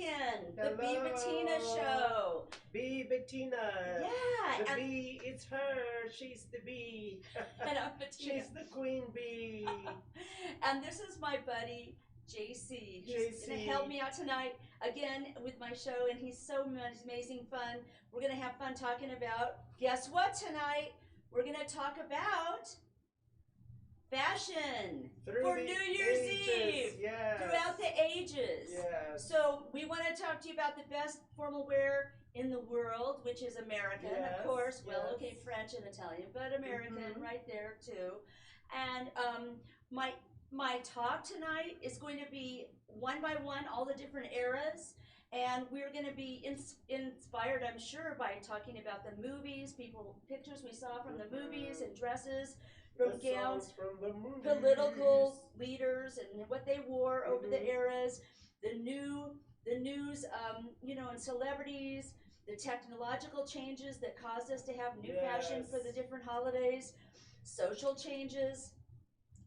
again. Hello. The B Bettina Show. B Bettina. Yeah. The bee, it's her. She's the bee. And I'm Bettina. She's the queen bee. And this is my buddy, JC, who's going to help me out tonight again with my show. And he's so amazing fun. We're going to have fun talking about, guess what tonight? We're going to talk about fashion for New Year's Eve, yes. throughout the ages. Yes. So we want to talk to you about the best formal wear in the world, which is American, yes. of course. Well, yes. okay, French and Italian, but American right there too. And my talk tonight is going to be one by one, all the different eras. And we're going to be inspired, I'm sure, by talking about the movies, pictures we saw from the movies and dresses, from gowns, from the movies. Political leaders and what they wore over the eras, the news, and celebrities, the technological changes that caused us to have new fashion for the different holidays, social changes.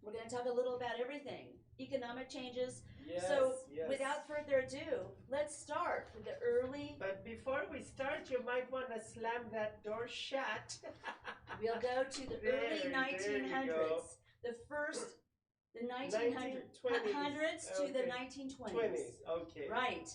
We're going to talk a little about everything, economic changes. So without further ado, let's start with the early. But before we start, you might want to slam that door shut. We'll go to the early 1900s. The 1900s to the 1920s. Okay. Right.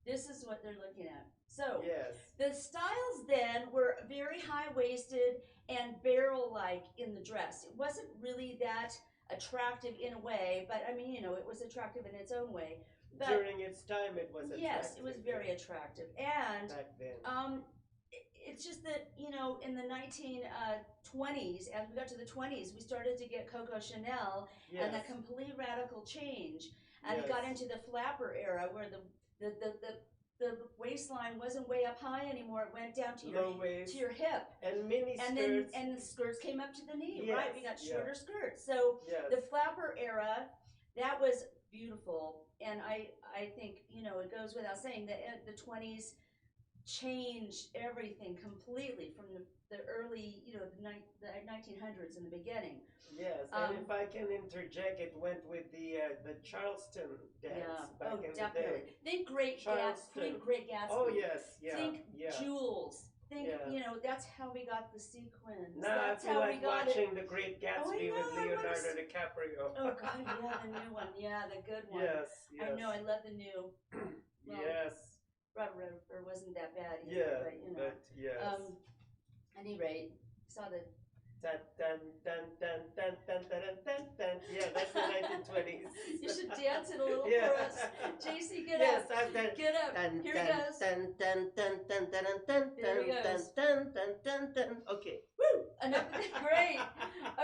This is what they're looking at. So yes. The styles then were very high-waisted and barrel-like in the dress. It wasn't really that attractive in a way, but I mean, it was attractive in its own way. But during its time, it was attractive. Yes, it was very attractive. And back then. It's just that, in the 1920s, as we got to the 20s, we started to get Coco Chanel and a complete radical change. And it got into the flapper era where the waistline wasn't way up high anymore. It went down to your hip. And mini skirts. And the skirts came up to the knee, yes. right? We got shorter skirts. So the flapper era, that was beautiful. And I think, it goes without saying that the 20s changed everything completely from the early, the 1900s in the beginning. Yes, and if I can interject, it went with the Charleston dance back in definitely. the day. Think Great Gatsby. Oh yes, Think Jewels. Think that's how we got the sequins. Now that's I feel how like we got watching the Great Gatsby with Leonardo DiCaprio. Oh God, the new one, the good one. Yes. I know, I love the new. Well, yes. Or wasn't that bad either, but yes. At any rate, saw the dun, dun, dun, dun, dun, dun, dun, dun, dun. Yeah, that's the 1920s. You should dance it a little for us. JC, get up. I've done. Get up. Dun, Here dun, he goes. Dun, dun, dun, dun, dun, dun, There he goes. dun, dun, dun, dun. Okay. Woo! Enough. Great.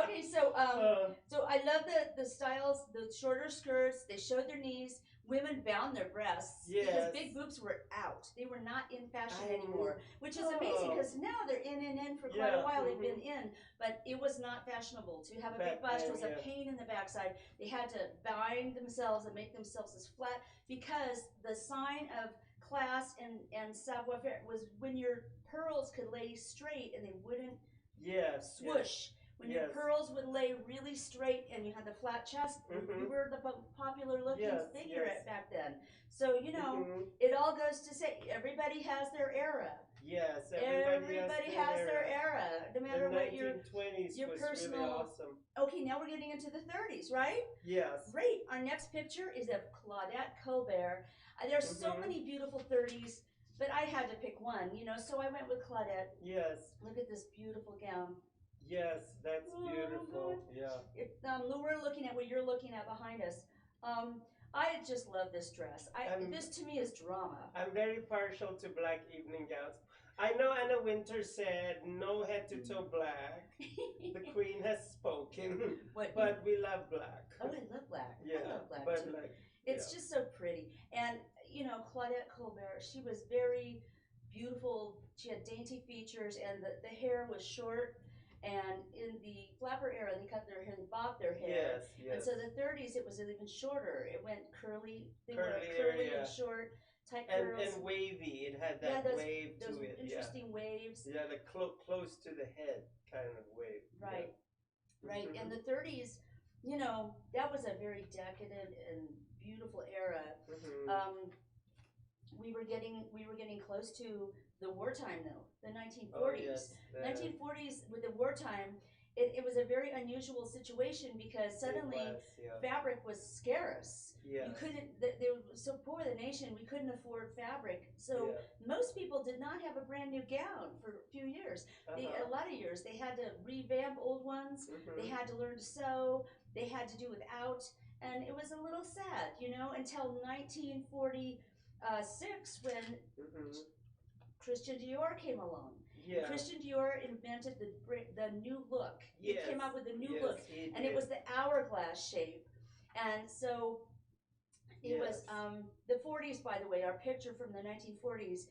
Okay, so I love the styles, the shorter skirts. They showed their knees. Women bound their breasts because big boobs were out. They were not in fashion anymore, which is amazing because now they're in for quite a while. They've been in, but it was not fashionable to have a big bust. It was a pain in the backside. They had to bind themselves and make themselves as flat because the sign of class and savoir-faire was when your pearls could lay straight and they wouldn't swoosh. When your pearls would lay really straight and you had the flat chest, you were the popular looking figure back then. So, it all goes to say everybody has their era. Yes, everybody has their era. No matter what your 1920s was personal. Really awesome. Okay, now we're getting into the 30s, right? Yes. Great. Our next picture is of Claudette Colbert. There's so many beautiful 30s, but I had to pick one, so I went with Claudette. Yes. Look at this beautiful gown. Yes, that's beautiful. We're looking at what you're looking at behind us. I just love this dress. This to me is drama. I'm very partial to black evening gowns. I know Anna Winter said no head to toe black. The queen has spoken. But we love black. Oh, I love black. Yeah, I love black but too. It's just so pretty. And Claudette Colbert, she was very beautiful. She had dainty features, and the hair was short. And in the flapper era, they cut their hair, they bobbed their hair. Yes. And so the 30s, it was even shorter. It went curly. They were curly and short, tight curls. And wavy. It had that wave to it. Interesting waves. Yeah, the close to the head kind of wave. Right. Right. And the 30s, that was a very decadent and beautiful era. we were getting close to the wartime though, the 1940s. Oh, yes, 1940s with the wartime, it was a very unusual situation because suddenly fabric was scarce. Yes. You couldn't, they were so poor the nation, we couldn't afford fabric. So most people did not have a brand new gown for a few years. A lot of years, they had to revamp old ones. They had to learn to sew. They had to do without. And it was a little sad, you know, until 1946 when Christian Dior came along. Yeah. Christian Dior invented the new look. Yes. He came out with a new look, and it was the hourglass shape. And so it was the 40s, by the way. Our picture from the 1940s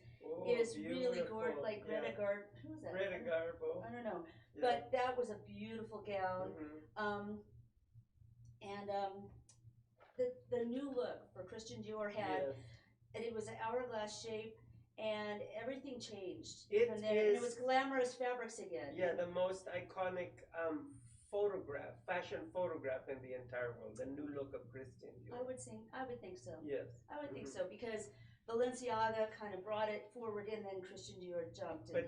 is really gorgeous, like Greta Garbo. Who was that? Greta Garbo. I don't know, but that was a beautiful gown. The new look for Christian Dior had, and it was an hourglass shape. And everything changed from there. And it was glamorous fabrics again. Yeah, the most iconic fashion photograph in the entire world. The new look of Christian Dior. I would think so. Yes. I would think so because Balenciaga kind of brought it forward, and then Christian Dior jumped. And but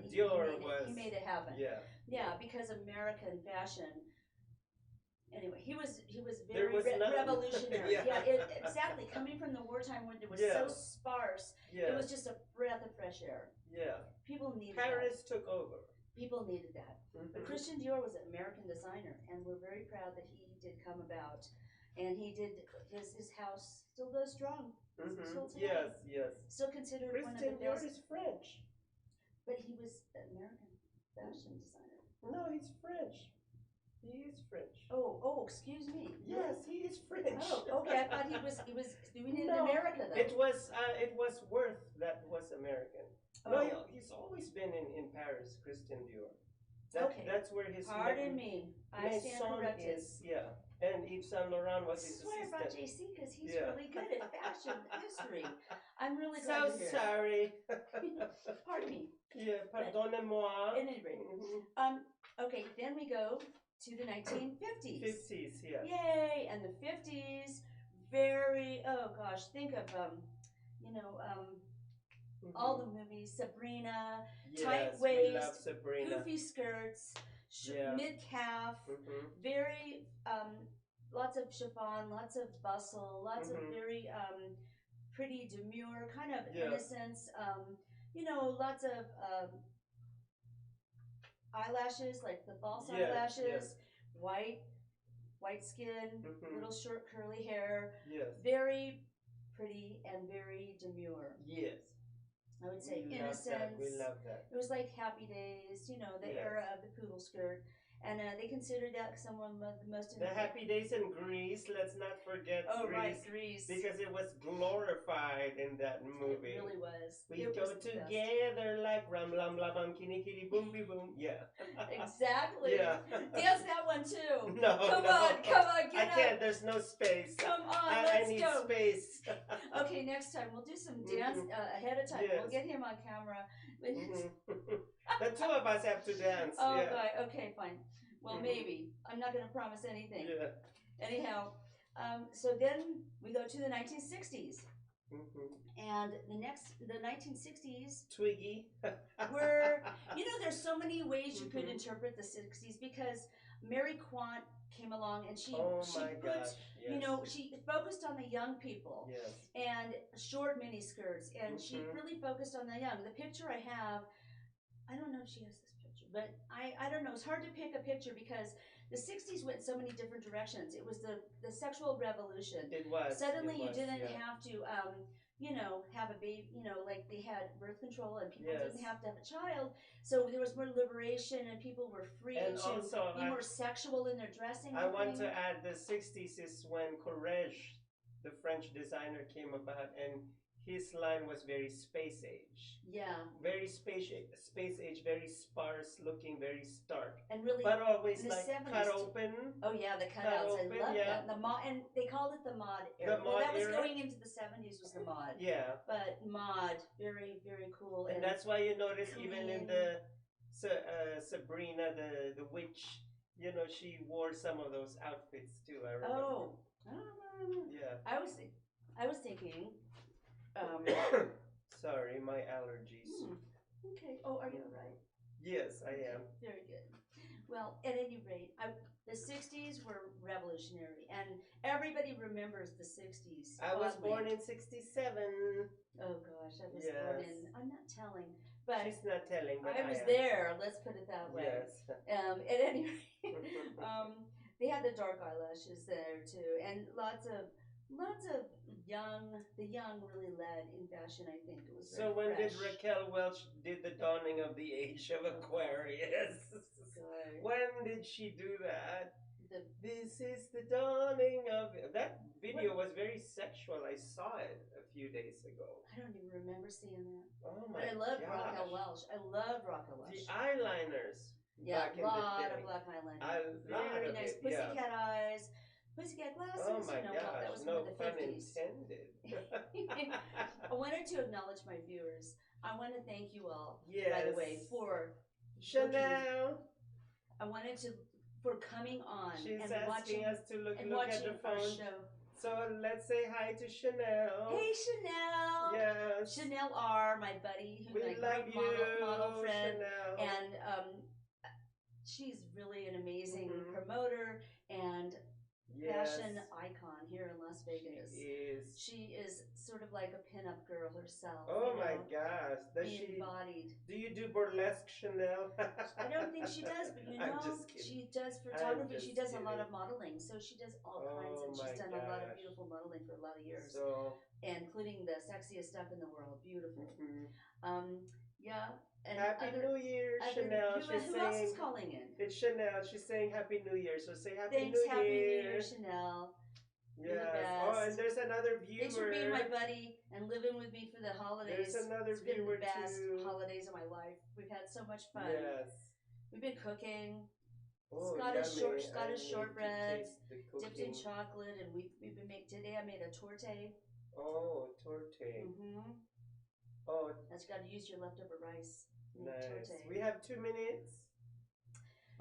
he made it happen. Yeah. Yeah, because American fashion. Anyway, he was very revolutionary. Exactly. Coming from the wartime when it was so sparse, it was just a breath of fresh air. Yeah. People needed Paris took over. People needed that. But Christian Dior was an American designer, and we're very proud that he did come about. And he did, his house still goes strong. Still today. Yes. Still considered one of the best. Christian Dior is French. But he was an American fashion designer. No, he's French. He is French. Oh, excuse me. Yes, he is French. Oh, okay. I thought he was doing it in America though. It was Worth that was American. Oh. No, he's always been in Paris, Christian Dior. That's where his Pardon me. I stand corrected. And Yves Saint Laurent was his assistant. I brought JC because he's really good at fashion history. I'm really glad to hear. So sorry. Pardon me. Yeah, pardonnez-moi. At any rate. Okay, then we go to the 1950s. 50s, yeah. Yay! And the 50s, very, think of, all the movies, Sabrina, tight waist, goofy skirts, mid-calf, very, lots of chiffon, lots of bustle, lots of very pretty demure, kind of innocence, lots of eyelashes, like the false eyelashes, white skin, little short curly hair, very pretty and very demure. Yes. I would say innocence. We love that. It was like Happy Days, the era of the poodle skirt. And they considered that someone of the most... The Happy Days in Greece, let's not forget Greece. Right, Greece. Because it was glorified in that movie. It really was. We go together like ram lam lam lam kitty kitty boom be boom. Yeah. Exactly. Yeah. Dance that one too. No. Come on, get I can't, there's no space. Come on, I need space. Okay, next time we'll do some dance ahead of time. Yes. We'll get him on camera. The two of us have to dance. Oh, God. Okay, fine. Well, maybe. I'm not going to promise anything. Yeah. Anyhow, so then we go to the 1960s. And the 1960s... Twiggy. were, there's so many ways you could interpret the 60s because Mary Quant came along and she focused on the young people and short mini skirts, and she really focused on the young. The picture I have, I don't know if she has this picture, but I don't know. It's hard to pick a picture because the 60s went so many different directions. It was the sexual revolution. It was. Suddenly you didn't have to, have a baby, like they had birth control and people didn't have to have a child. So there was more liberation and people were free and to also, be more sexual in their dressing. I want to add the 60s is when Courrèges, the French designer, came about, and his line was very space age. Yeah. Very space age, very sparse looking, very stark. And really, but always in like the 70s cut open. Oh yeah, the cutouts. I love that. The mod, and they called it the mod era. That was going into the 70s was the mod. Yeah. But mod, very, very cool. And that's why you notice even in the Sabrina, the witch, she wore some of those outfits too. I remember. Oh. Yeah. I was thinking. my allergies. Okay. Oh, are you all right? Yes, I am. Very good. Well, at any rate, the 60s were revolutionary, and everybody remembers the 60s. I was born in 67. Oh gosh, I was born in, I'm not telling, but she's not telling, but I was there, let's put it that way. Yes. At any rate, they had the dark eyelashes there too, and lots of the young really led in fashion, I think. It was so when fresh. did Raquel Welch did the dawning of the age of Aquarius? Good. When did she do that? This is the dawning of that video was very sexual. I saw it a few days ago. I don't even remember seeing that. Oh my But I loved gosh. Raquel Welch. I loved Raquel Welch. The eyeliners. Yeah, back a in the lot day. of black eyeliner. A lot Very of nice. it, Pussycat eyes, pussycat glasses. Oh my well, gosh, that was no more the pun 50s. intended. I wanted to acknowledge my viewers. I want to thank you all, by the way, for Chanel. I wanted to for coming on She's and asking watching us to look at the our phone. show. So let's say hi to Chanel. Hey Chanel. Yes. Chanel R, my buddy, We my love great you, model friend, Chanel. and she's really an amazing promoter and fashion icon here in Las Vegas. She is sort of like a pinup girl herself. Oh my gosh. Does she embodied. Do you do burlesque, Chanel? I don't think she does, but she does photography. She does a lot of modeling. So she does all kinds of she's done a lot of beautiful modeling for a lot of years. Including the sexiest stuff in the world. Beautiful. Yeah. And Happy New Year, Chanel. Who else is calling in? It's Chanel. She's saying Happy New Year. So say Happy Thanks, New Year. Happy New Year, Chanel. Yes. You're the best. Oh, and there's another viewer. Thanks for being my buddy and living with me for the holidays. There's another It's been viewer the best too. holidays of my life. We've had so much fun. Yes. We've been cooking. Oh, Scottish shortbreads dipped in chocolate, and we've been today I made a torte. Oh, torte. Oh, that's got to use your leftover rice. Nice. We have 2 minutes.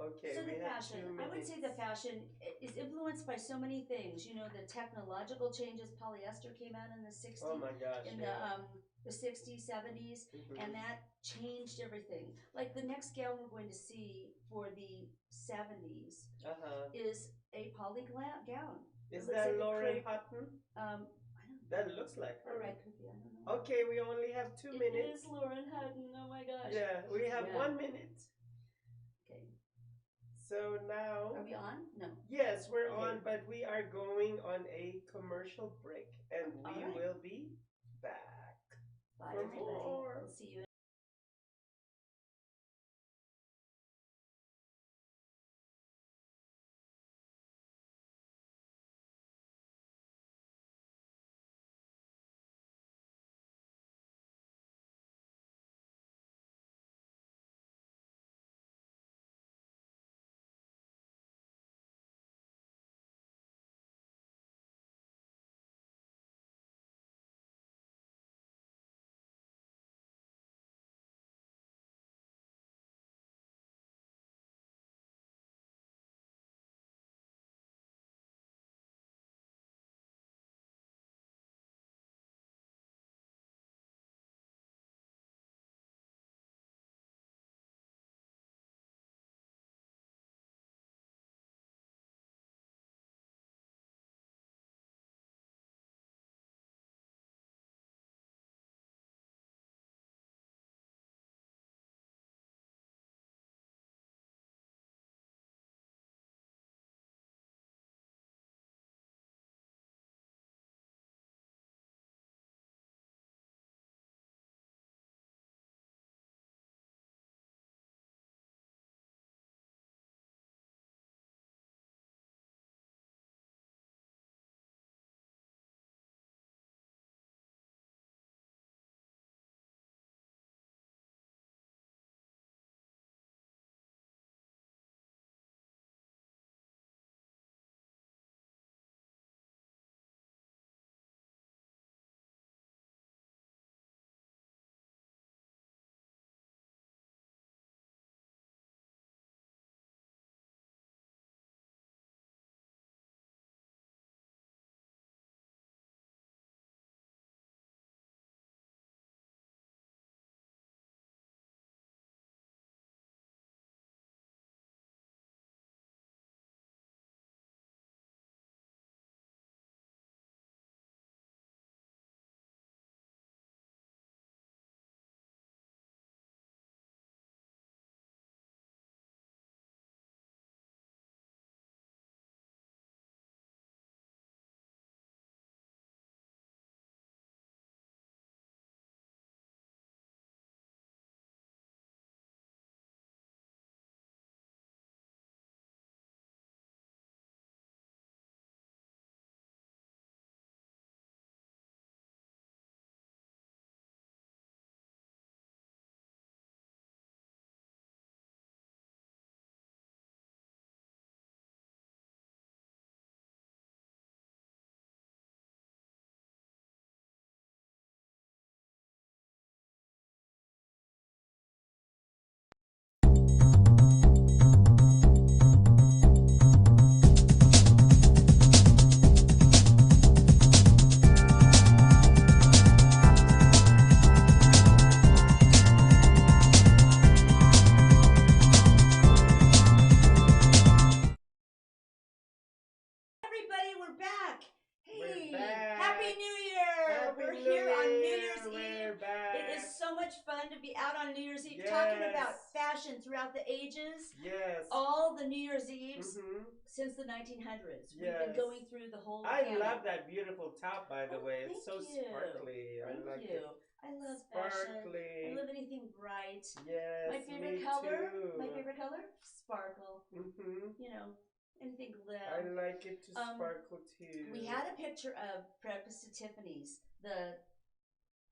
Okay. So the fashion, I would say the fashion is influenced by so many things. You know, the technological changes. Polyester came out in the 60s. Oh my gosh. In the 60s, 70s, and that changed everything. Like the next gown we're going to see for the 70s is a poly gown. Is that like Lauren Hutton? That looks like her. Alright, could be. I don't know. Okay, we only have 2 minutes. It is Lauren Hutton. Oh my gosh. Yeah, we have 1 minute. Okay. So now. Are we on? No. Yes, we're on, but we are going on a commercial break, and we will be back. Bye, everybody. We'll see you. much fun to be out on New Year's Eve talking about fashion throughout the ages. Yes. All the New Year's Eves since the 1900s. We've been going through the whole I love that beautiful top, by the way. It's so sparkly. Thank I like you. it. I love sparkly. Fashion. I love anything bright. Yes, my favorite color. Too. My favorite color, sparkle. You know, anything lit. I like it to sparkle too. We had a picture of Breakfast at Tiffany's.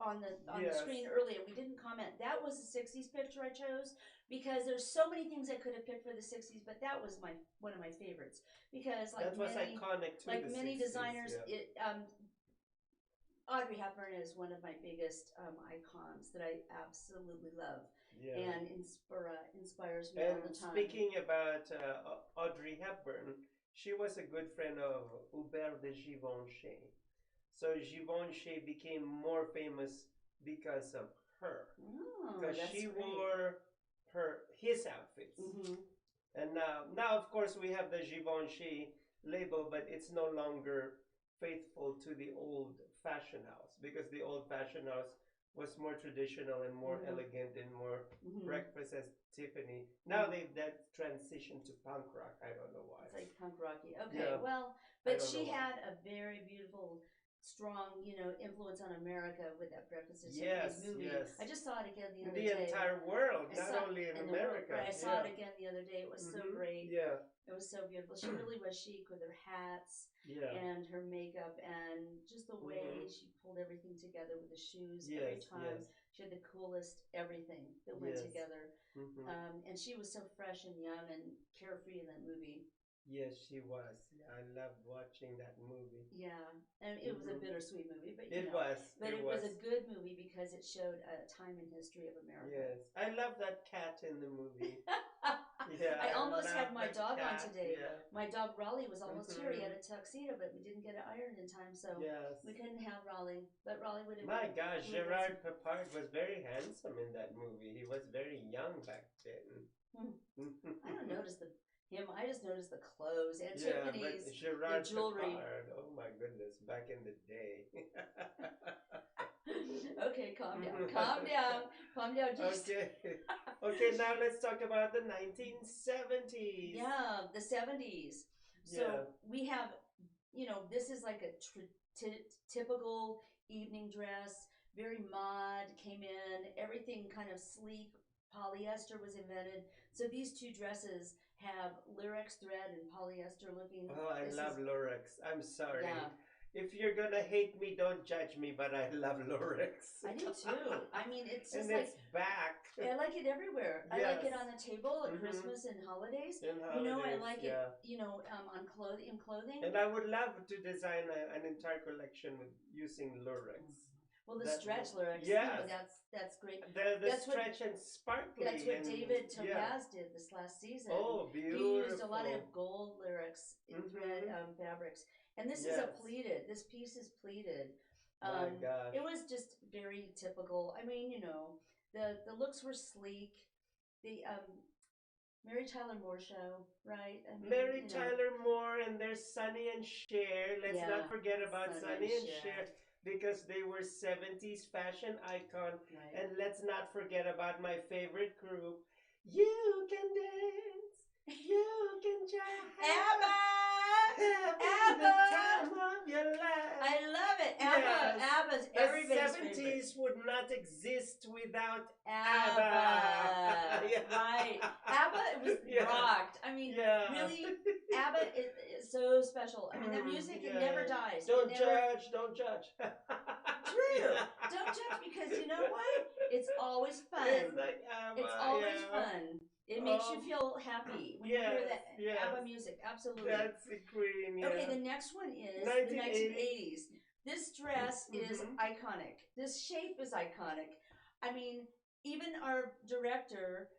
On the screen earlier. We didn't comment. That was the 60s picture I chose because there's so many things I could have picked for the 60s, but that was one of my favorites because that was iconic to like the many 60s, designers. Audrey Hepburn is one of my biggest icons that I absolutely love and inspires me all the time. Speaking about Audrey Hepburn, she was a good friend of Hubert de Givenchy. So Givenchy became more famous because of her. Because she wore his outfits. And now of course we have the Givenchy label, but it's no longer faithful to the old fashion house because the old fashion house was more traditional and more elegant and more breakfast as Tiffany. Now that transitioned to punk rock. I don't know why. It's like punk rocky. Okay, well, but she had a very beautiful, strong, influence on America with that Breakfast at Tiffany's movie. I just saw it again the other day. The entire world, not only in America. I saw it again the other day. It was so great. Yeah. It was so beautiful. She really was chic with her hats and her makeup and just the way she pulled everything together with the shoes every time. She had the coolest everything that went together. And she was so fresh and young and carefree in that movie. Yes, she was. I loved watching that movie. Yeah, and it was a bittersweet movie, but it was. But it was a good movie because it showed a time in history of America. Yes, I love that cat in the movie. I almost had my dog on today. Yeah. My dog Raleigh was almost here. He had a tuxedo, but we didn't get it ironed in time, so we couldn't have Raleigh. But Raleigh would have. My gosh, Gerard Peppard was very handsome in that movie. He was very young back then. I don't notice him. I just noticed the clothes and Tiffany's Gerard jewelry. Peppard, oh my goodness, back in the day. Okay, calm down. Calm down. Just... Okay, now let's talk about the 1970s. Yeah, the 70s. So we have, this is like a typical evening dress, very mod, came in, everything kind of sleek. Polyester was invented. So these two dresses have Lurex thread and polyester looking. Oh, I love Lurex. I'm sorry. Yeah. If you're gonna hate me, don't judge me, but I love Lurex. I do too. I mean, it's just and it's back. I like it everywhere. I like it on the table at Christmas and holidays. I like it, on clothing. And I would love to design an entire collection using Lurex. Well, the stretch Lurex, that's great. That's stretch and sparkly. That's what David Topaz did this last season. Oh, beautiful. He used a lot of gold Lurex thread fabrics. And this is a pleated. This piece is pleated. My gosh. It was just very typical. I mean, the looks were sleek. The Mary Tyler Moore show, right? I mean, Mary Tyler Moore, and there's Sonny and Cher. Let's not forget about Sonny and Cher. Because they were 70s fashion icon. Right. And let's not forget about my favorite group. You can dance. You can jive. ABBA! The time of your life. I love it. ABBA's everybody's favorite. The 70s would not exist without ABBA. Right. ABBA was rocked. I mean, really, ABBA is so special. I mean, that music, it never dies. Don't judge. True. Don't judge because you know what? It's always fun. It's like ABBA. It's always fun. It makes you feel happy when you hear that ABBA music. Absolutely. That's the queen. Okay, the next one is the 1980s. This dress is iconic. This shape is iconic. I mean, even our director,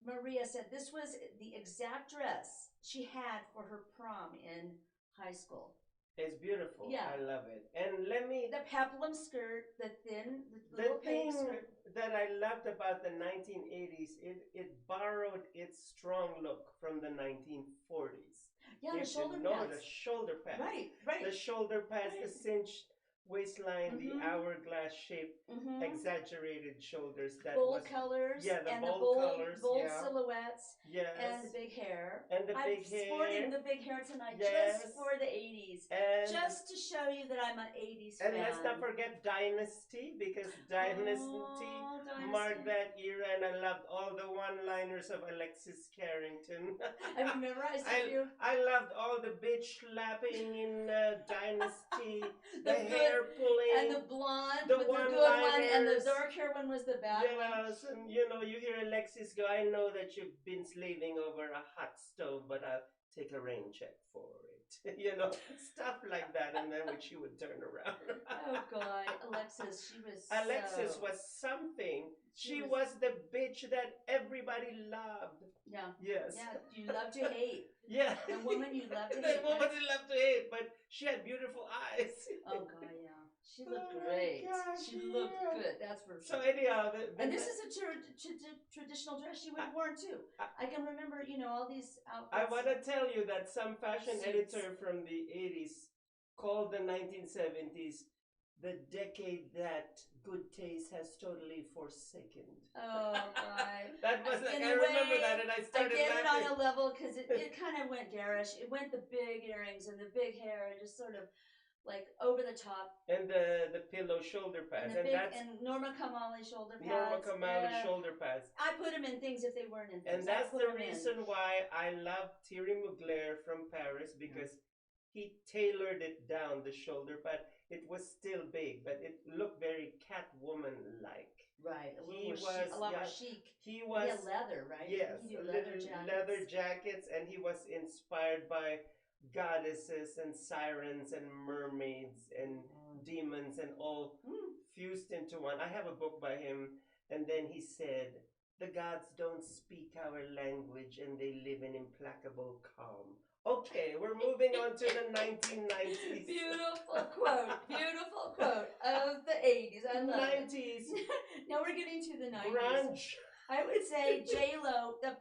Maria, said this was the exact dress she had for her prom in high school. It's beautiful. Yeah. I love it. And the peplum skirt, the little thing skirt. That I loved about the 1980s, it borrowed its strong look from the 1940s. Yeah, the shoulder pads. The shoulder pads. Right. The shoulder pads, the cinched waistline, the Mm-hmm. hourglass shape, Mm-hmm. exaggerated shoulders. That was Bold colors yeah, the and the bold bold colors. bold Yeah, silhouettes yes, and the big hair. and the I'm big sporting hair. the big hair tonight just Yes, for the 80s. and Just to show you that I'm an 80s and let's not fan. forget Dynasty because Dynasty Oh, marked Dynasty. that era, and I loved all the one-liners of Alexis Carrington. I remember I sent I you I loved all the bitch slapping in Dynasty, the the good hair and pulling, the blonde the with the good one and the one-liners. dark hair one was the bad one. Yes, and you know, you hear Alexis go, I know that you've been slaving over a hot stove, but I'll take a rain check for it. You know, stuff like that. And then when she would turn around. Oh God, Alexis, she was Alexis so was something. she She was was the bitch that everybody loved. yeah. Yes. Yeah, you love to hate. Yeah. The woman you love to The hate. woman you love to hate, but she had beautiful eyes. Oh God, yeah. She Oh looked my great. gosh, She looked yeah. good. That's for So sure. anyhow, And this is a traditional dress she would have worn too. I can remember, all these outfits. I want to tell you that some fashion Suits. editor from the 80s called the 1970s the decade that good taste has totally forsaken. Oh God. That was like, In I a remember way, that, and I I started get it laughing. on a level because it kind of went garish. It went the big earrings and the big hair and just sort of like over the top. And the pillow shoulder pads, And the and big that's and Norma Kamali shoulder pads. Norma Kamali shoulder pads. I put them in things if they weren't in things. And that's the reason in. why I love Thierry Mugler from Paris, because he tailored it down, the shoulder pad. It was still big, but it looked very Catwoman-like. Right, He was a lot more chic. He was leather, right? yes, He do leather jackets. leather jackets, and he was inspired by goddesses and sirens and mermaids and demons and all fused into one. I have a book by him, and then he said, "The gods don't speak our language, and they live in implacable calm." Okay, we're moving on to the 1990s. Beautiful quote of the 80s. I love 90s. It. Now we're getting to the 90s. Grunge. I would say J Lo. The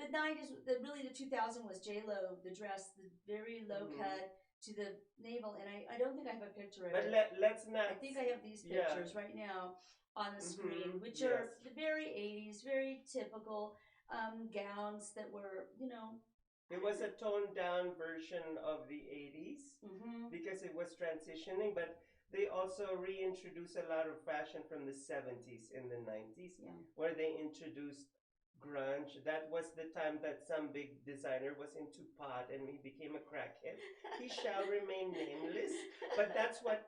90s. The 2000 was J Lo. The dress, the very low cut to the navel, and I don't think I have a picture of it. But let's not. I think I have these pictures right now on the screen, which are the very 80s, very typical gowns that were, It was a toned down version of the 80s because it was transitioning, but they also reintroduced a lot of fashion from the 70s and the 90s, where they introduced grunge. That was the time that some big designer was into pot and he became a crackhead. He shall remain nameless, but that's what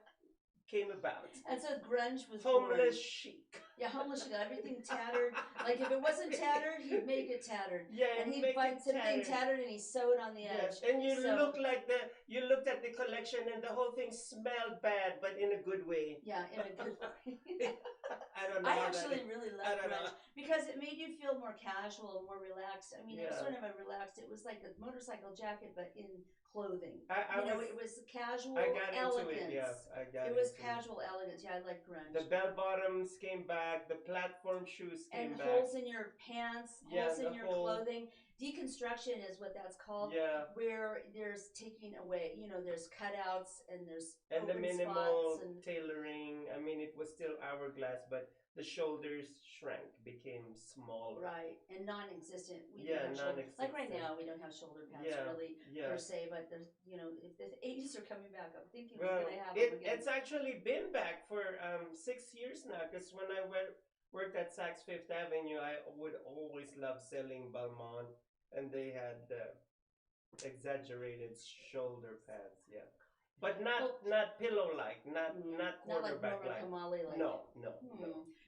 came about. And so grunge was homeless chic. Yeah, homeless chic. Everything tattered. Like if it wasn't tattered, he'd make it tattered. Yeah, and he'd find something tattered and he sewed on the edge. And you look like you looked at the collection and the whole thing smelled bad, but in a good way. Yeah, in a good way. I don't know. I actually really love grunge because it made you feel more casual, more relaxed. I mean, it was sort of a relaxed. It was like a motorcycle jacket, but in clothing. It was casual elegance. It was casual elegance. Yeah, I like grunge. The bell bottoms came back. The platform shoes came back. And holes in your pants, holes in your clothing. Deconstruction is what that's called. Yeah. Where there's taking away, there's cutouts and there's and open the minimal spots and tailoring. I mean, it was still hourglass, but the shoulders shrank, became smaller. Right, and non-existent. Non-existent. Like right now, we don't have shoulder pads really per se, but there's, if the 80s are coming back, I'm thinking we're going to have them again. It's actually been back for 6 years now, because when I worked at Saks Fifth Avenue, I would always love selling Balmain, and they had exaggerated shoulder pads, but not pillow-like, not quarterback-like. Not like No.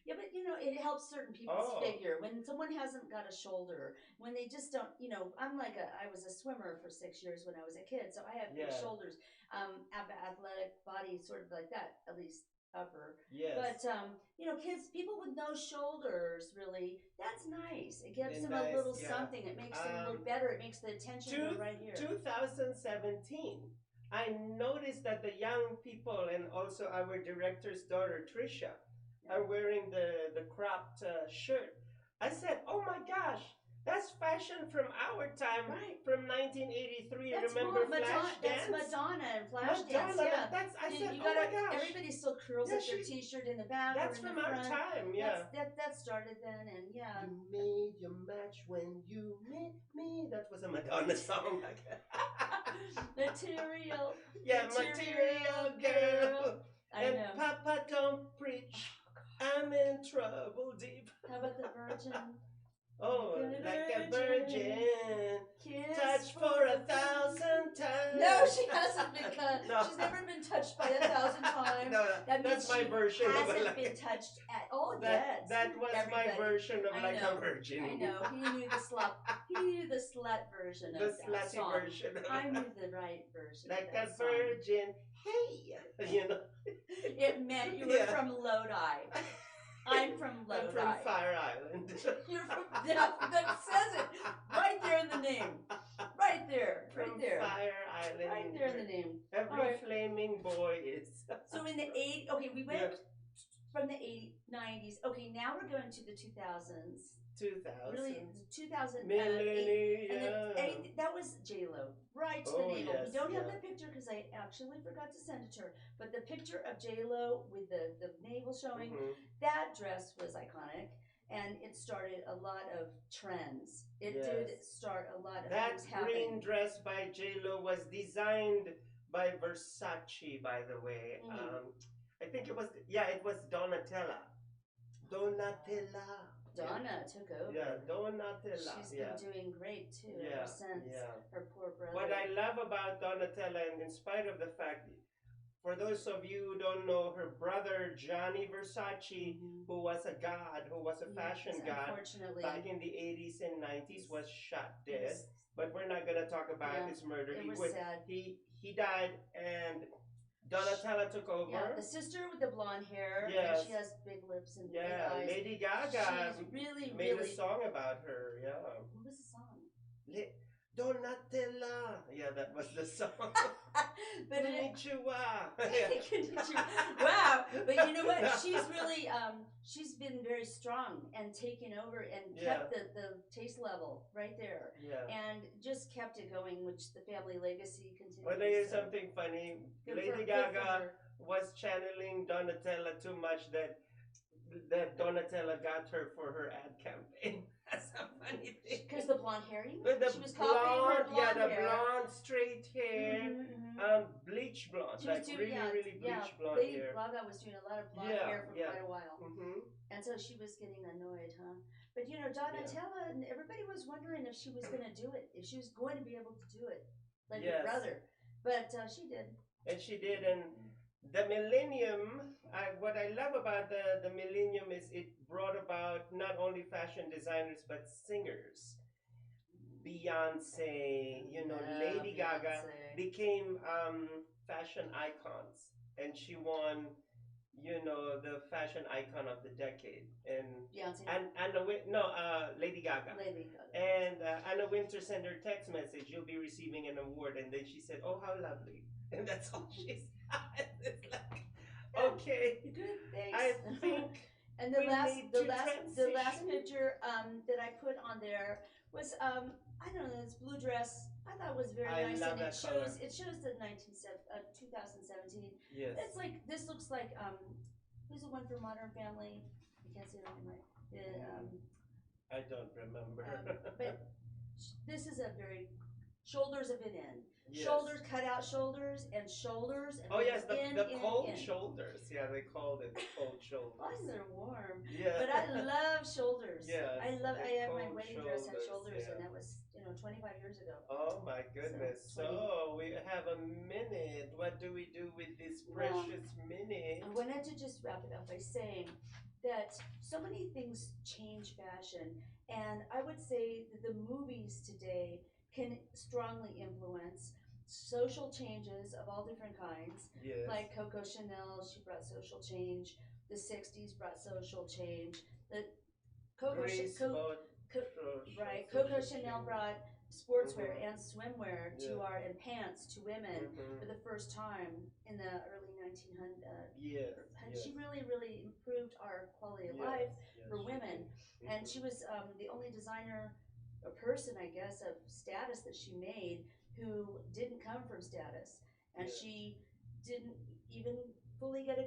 Yeah, but it helps certain people's figure. When someone hasn't got a shoulder, when they just don't, I was a swimmer for 6 years when I was a kid, so I have big shoulders, athletic body, sort of like that, at least upper. Yes. But people with no shoulders, really, that's nice. It gives them a little something. It makes them look better. It makes the attention go right here. 2017. I noticed that the young people and also our director's daughter, Trisha, are wearing the cropped shirt. I said, oh my gosh, That's fashion from our time, right? from 1983. That's Remember Madonna. Flash That's Dance? Madonna and Flashdance. Madonna. Yeah, That's I said, you oh my gotta. gosh. Everybody still curls Yeah, up their T-shirt in the back or that's in the from our front. time. Yeah. That started then, and yeah. You made your match when you met me. That was a Madonna song. Material, Yeah, material girl. I And know. Papa don't preach. I'm in trouble deep. How about the Virgin? Oh, like a virgin, Kiss touched for 1,000 times. No, she hasn't been. No. She's never been touched by 1,000 times. No, That means that's my she version of hasn't like, been touched at all. that. Yes, That was everybody. my version of I like know, a virgin. I know. He knew the slut. He knew the slut version The of that slutty song. version. I knew the right version. Like of that a virgin. Hey, you know. It meant you were from Lodi. I'm from Lodi. I'm from Fire Island. You're from that says it right there in the name. Right there. From right there. Fire Island. Right there in the name. Every flaming boy is. So in the 80s, okay, we went from the 90s. Okay, now we're going to the 2000s. 2000. Really, 2008. Millennium. And that was J-Lo. Right to the navel. Yes, we don't have the picture because I actually forgot to send it to her. But the picture of J-Lo with the navel showing, that dress was iconic. And it started a lot of trends. It did start a lot of things happening. That green dress by J-Lo was designed by Versace, by the way. I think it was Donatella. Donna took over. Yeah, Donatella. She's been doing great too ever since her poor brother. What I love about Donatella, and in spite of the fact, for those of you who don't know, her brother Gianni Versace, who was a god, who was a fashion god, back in the 80s and 90s, was shot dead. But we're not gonna talk about his murder. It was sad. He died, and Donatella took over. Yeah, the sister with the blonde hair. Yes. And she has big lips and big eyes. Lady Gaga She's made a song about her. Yeah. What was the song? Donatella. Yeah, that was the song. But Konnichiwa. Wow. But you know what? She's really she's been very strong and taken over and kept the taste level right there. Yeah. And just kept it going, which the family legacy continues. Well, there is something funny. Lady Gaga was channeling Donatella too much that Donatella got her for her ad campaign. That's a funny thing. Because the blonde hair, she was copying her blonde hair. Blonde, straight hair, bleach blonde, she like was really bleach blonde Lady hair. Gaga was doing a lot of blonde hair for quite a while, and so she was getting annoyed, huh? But you know, Donatella, and everybody was wondering if she was going to do it, if she was going to be able to do it, like her brother. But she did. And she did, and the millennium, what I love about the millennium is it brought about not only fashion designers but singers. Beyonce, Lady Gaga became fashion icons, and she won, the fashion icon of the decade. And Beyonce. Lady Gaga. Lady Gaga. And Anna Winter sent her text message, "You'll be receiving an award," and then she said, "Oh, how lovely." And that's all she said. It's like, okay. Good, thanks. I think and the last picture that I put on there was I don't know, this blue dress. I thought it was very nice, love and that color. It shows the 2017. Yes. It's like this looks like who's the one for Modern Family? I can't say the name right. I don't remember. But this is a very shoulders have been in. Yes. Shoulders, cut out shoulders, and shoulders. And oh yes, the cold shoulders. Yeah, they called it the cold shoulders. Well, they're warm. Yeah. But I love shoulders. Yeah. I have my wedding dress had shoulders, and that was 25 years ago. Oh my goodness. So we have a minute. What do we do with this precious minute? I wanted to just wrap it up by saying that so many things change fashion, and I would say that the movies today can strongly influence social changes of all different kinds. Yes. Like Coco Chanel, she brought social change. The 60s brought social change. The Coco Chanel brought sportswear and swimwear to our and pants to women for the first time in the early 1900s. Yes. She really improved our quality of life for women. And she was the only designer a person, I guess, of status that she made who didn't come from status, and she didn't even fully get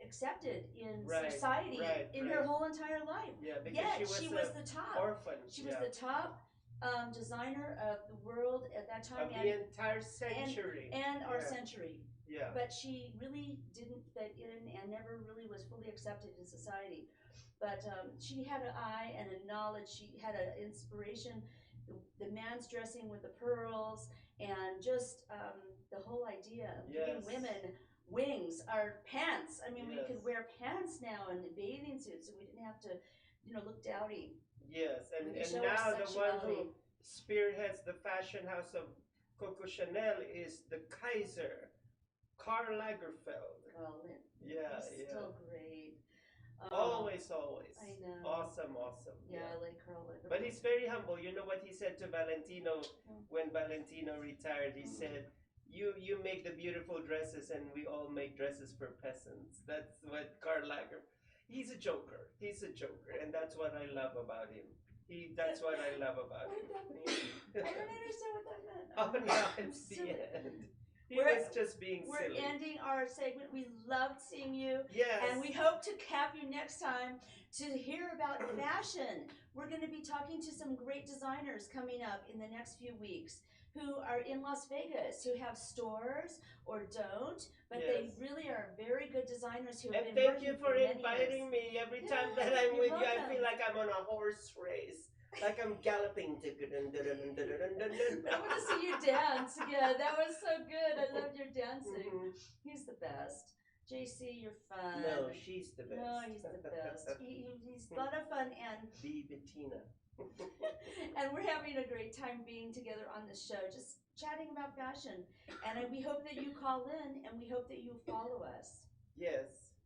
accepted in society in her whole entire life. Yeah, because yet she was the top orphan. She was the top designer of the world at that time, of the entire century and our century. Yeah. But she really didn't fit in and never really was fully accepted in society. But she had an eye and a knowledge. She had an inspiration. The man's dressing with the pearls and just the whole idea of giving women wings, our pants. I mean, we could wear pants now and bathing suits, and we didn't have to, look dowdy. Yes, and now the one who spearheads the fashion house of Coco Chanel is the Kaiser, Karl Lagerfeld. Well, he's still great. Always. I know. Awesome. Yeah, I like Karl Lagerfeld. But he's very humble. You know what he said to Valentino when Valentino retired? He said, You make the beautiful dresses, and we all make dresses for peasants. That's what Karl Lagerfeld. He's a joker, and that's what I love about him. That's what I love about him. I don't understand what that meant. Oh no, it's the end. He was just being silly. We're ending our segment. We loved seeing you. Yes. And we hope to have you next time to hear about fashion. We're going to be talking to some great designers coming up in the next few weeks who are in Las Vegas, who have stores or don't, but they really are very good designers who have been working for many years. And thank you for inviting me. Every time that I'm with you, I feel like I'm on a horse race. Like I'm galloping. I want to see you dance. Yeah, that was so good. I loved your dancing. He's the best. JC, you're fun. No, she's the best. No, he's the best. He's a lot of fun and the Bettina. And we're having a great time being together on this show, just chatting about fashion. And we hope that you call in, and we hope that you follow us. Yes.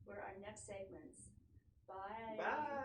For our next segments. Bye. Bye.